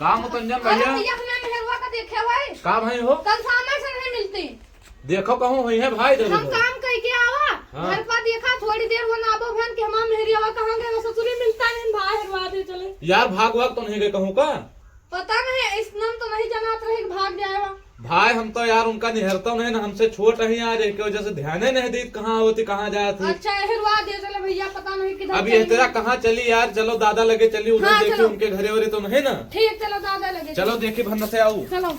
का मुतंजन अरे भैया भैया हमें मेहरवा का देखे भाई का भाई हो कल सामने से नहीं मिलती। देखो कहूँ हुई है भाई जरूर हम काम कह के आवा हाँ। घर पर देखा थोड़ी देर वो नाबो बहन के हमारा मेहरिया कहाँ गए वो ससुरी मिलता नहीं भाई हरवा दे चले यार भाग भाग तो नहीं गए कहूँ का पता नहीं इस नाम तो नहीं जनात रहे भाग जाएगा। भाई हम तो यार उनका निहरता नहीं ना हमसे छोट रही आज एक वजह से ध्यान ही नहीं दी कहाँ होती कहाँ जाती। अच्छा हरवा दे चले भैया पता नहीं किधर अब ये तेरा कहाँ चली यार चलो दादा लगे चली उधर हाँ, देखी चलो। उनके घरे वरे तो नहीं ना। ठीक चलो दादा लगे चलो देखी भन्न से आऊ। चलो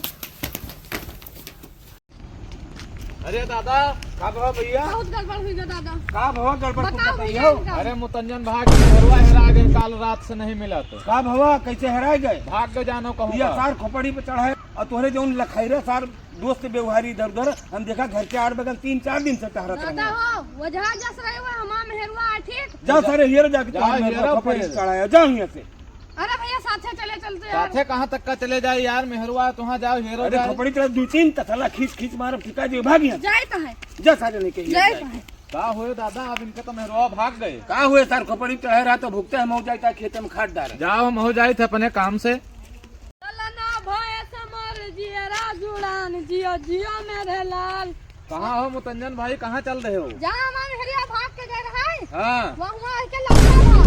अरे दादा का भाव भैया बहुत गड़बड़ हुई ना दादा का भवा गड़बड़ कुछ बताओ बताइयो। भैया इनका। अरे मुतंजन भाग घरवा हेरा गए काल रात से नहीं मिला तो का भवा कैसे हराए गए भाग के जानो कहूँ ये का। सार खोपड़ी पे चढ़ाए और तोहरे जो लखैरा सार दोस्त व्यवहारी इधर उधर हम देखा घर के आड़ बगल 3-4 दिन से टहरत दादा रहे। हो वो जहाँ जस रहे हुए हमारा मेहरवा ठीक। जा सारे हियर जाके जा, तुम्हारे हियर मेरे खोपड़ी फिर। पे चढ़ाया जा यहाँ से। अरे भैया साथे चले चलते यार। साथे कहाँ तक का चले जाए यार मेहरवा तुहाँ जाओ हेरो अरे जाए। खोपड़ी चढ़ा 2-3 तसला खींच खींच मार फिका जी भाग यहाँ जाए कहाँ जा सारे लेके जाए कहाँ का हुए दादा अब इनके तो मेहरवा भाग गए। का हुए सार खोपड़ी पे चढ़े रहा तो भुगते हम हो जाता खेत में खाद डाल। जाओ हम हो जाए थे अपने काम से। चलना भय समर जियरा जुड़ान जियो जियो मेरे लाल। कहाँ हो मुतंजन भाई कहाँ चल रहे हो। जहाँ हमारे मेहरिया भाग के गए रहे हाँ वहाँ के लगता था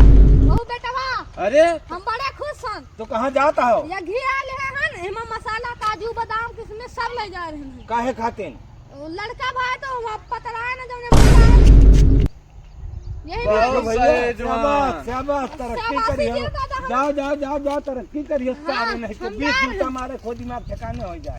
बहु बेटवा अरे हम बड़े खुश हैं। तो कहाँ जाता हो ये घी आले हैं एमा मसाला काजू बादाम किसमें सब ले जा रहे हैं। काहे खाते वो लड़का भाई तो वहाँ पतरा है ना जब यही बहुत बात। सही जवान। शाबाश शाबाश तरक्की शाबाशी करियो। दियो दादा हम। जाओ जाओ जाओ जाओ तरक्की करियो हाँ, नहीं तो हम 20 जा रहे जूता हैं। मारे खोदी में आप ठिकाने हो जाए।